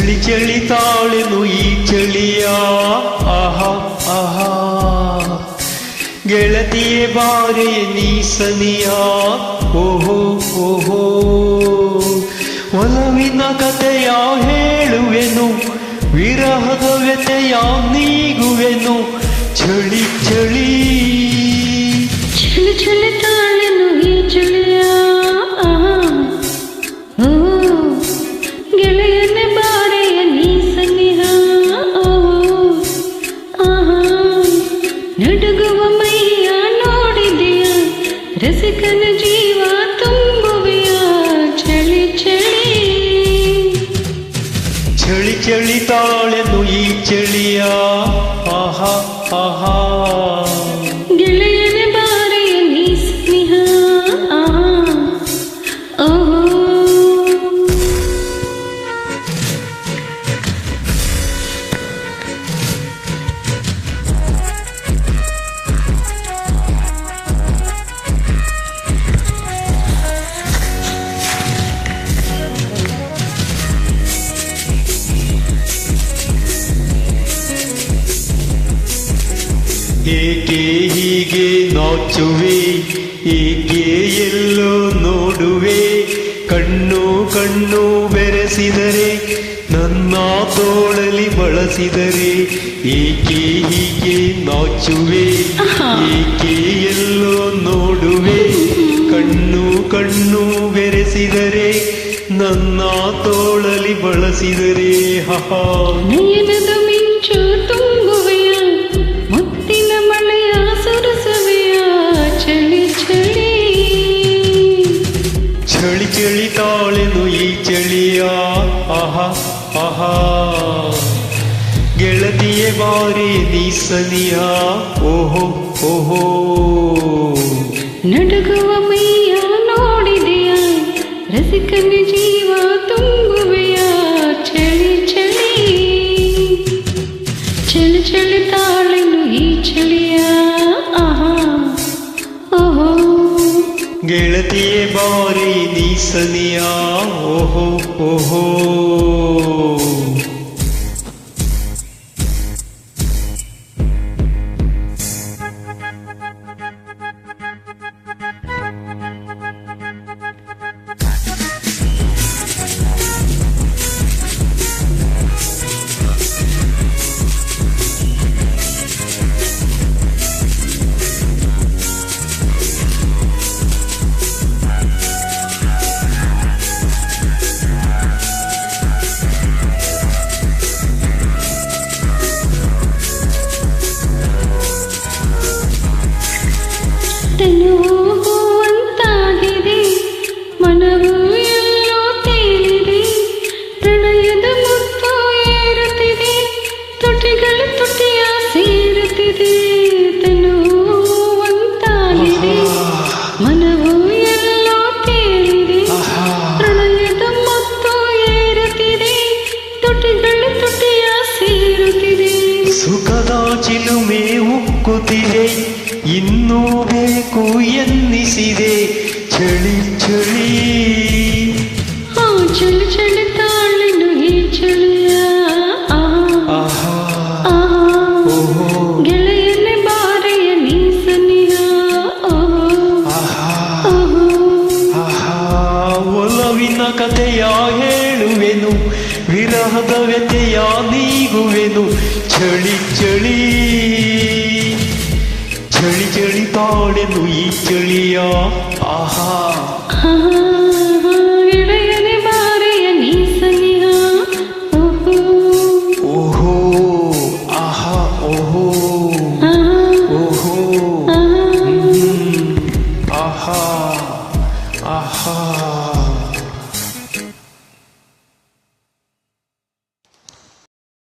ಚಳಿ ಚಳಿ ತಾಳೆನು ಈ ಚಳಿಯ ಆಹಾ ಆಹಾ ಗೆಳತಿಯೇ ಬಾರೆಯ ನೀಸನಿಯ ಓಹೋ ಓಹೋ ಒಲವಿನ ಕಥೆಯ ಹೇಳುವೆನು ವಿರಹದ ವ್ಯತೆಯ ನೀಗುವೆನು ಚಳಿ ಚಳಿ ಚಳಿ ಚಳಿ ತಾಳೆನು ಈ ಚಳಿಯ ಗೆಳೆಯನ ಬಾರೆಯ ನೀ ಸನಿಹ ನಡುಗುವ ಮೈಯ ನೋಡಿದೆಯ ರಸಿಕನ ಜೀವ ತುಂಬುವೆಯ ಚಳಿ ಚಳಿ ಚಳಿ ಚಳಿ ತಾಳೆನು ಈ ಚಳಿಯ ಆಹಾ ಆಹಾ ಗೆಳೆಯನ ಬಾರೆಯ ನೀ ಸ್ನೇಹ ಏಕೆ ಹೀಗೆ ನಾಚುವೆ ಏಕೆ ಎಲ್ಲೋ ನೋಡುವೆ ಕಣ್ಣು ಕಣ್ಣು ಬೆರೆಸಿದರೆ ನನ್ನ ತೋಳಲಿ ಬಳಸಿದರೆ ಏಕೆ ಹೀಗೆ ನಾಚುವೆ ಏಕೆ ಎಲ್ಲೋ ನೋಡುವೆ ಕಣ್ಣು ಕಣ್ಣು ಬೆರೆಸಿದರೆ ನನ್ನ ತೋಳಲಿ ಬಳಸಿದರೆ ಹಹಾ ನಯನದ ಮಿಂಚು ತುಂಬುವೆಯ ಮುತ್ತಿನ ಮಳೆಯ ಸುರಿಸುವೆಯ ಚಳಿ ಚಳಿ ಚಳಿ ಚಳಿ ತಾಳೆನು ಈ ಚಳಿಯ ಆಹಾ ಆಹಾ ಗೆಳತಿಯೇ ಬಾರಿ ನೀಸನಿಯ ಓಹೋ ಓಹೋ ನಡುಗುವ ಮೈಯ ನೋಡಿದೆಯ ರಸಿಕನ ಜೀವ ತುಂಬುವೆಯ ಚಳಿ ಚಳಿ ಚಳಿ ಚಳಿ ತಾಳೆನು ಈ ಚಳಿಯ ಆಹಾ ಓಹೋ ಗೆಳತಿಯೇ ಬಾರಿ ನೀಸನಿಯ ಓಹೋ ಓಹೋ ಹೂವಂತಾಗಿದೆ ಮನವು ಎಲ್ಲೋ ತೇಲಿದೆ ಪ್ರಣಯದ ಮುತ್ತು ಏರುತ್ತಿದೆ ತುಟಿಗಳು ತುಟಿಯ ಸೇರುತ್ತಿದೆ ತನು ಹೂವಂತಾಗಿದೆ ಮನವು ಎಲ್ಲೋ ತೇಲಿದೆ ಪ್ರಣಯದ ಮುತ್ತು ಏರುತ್ತಿದೆ ತುಟಿಗಳು ತುಟಿಯ ಸೇರುತ್ತಿದೆ ಸುಖದ ಚಿಲುಮೆ ಉಕ್ಕುತ್ತಿದೆ ಇನ್ನೂ ಬೇಕು ಎನ್ನಿಸಿದೆ ಚಳಿ ಚಳಿ ಚಳಿ ಚಳಿ ತಾಳೆನು ಈ ಚಳಿಯ ಆಹಾ ಗೆಳೆಯನ ಬಾರೆಯ ನೀ ಸನಿಹ ಆಹಾ ಒಲವಿನ ಕಥೆಯ ಹೇಳುವೆನು ವಿರಹದ ವ್ಯತೆಯ ನೀಗುವೆನು ಚಳಿ ಚಳಿ ಚಳಿ ಚಳಿ ತಾಳೆನು ಈ ಚಳಿಯ ಆಹಾ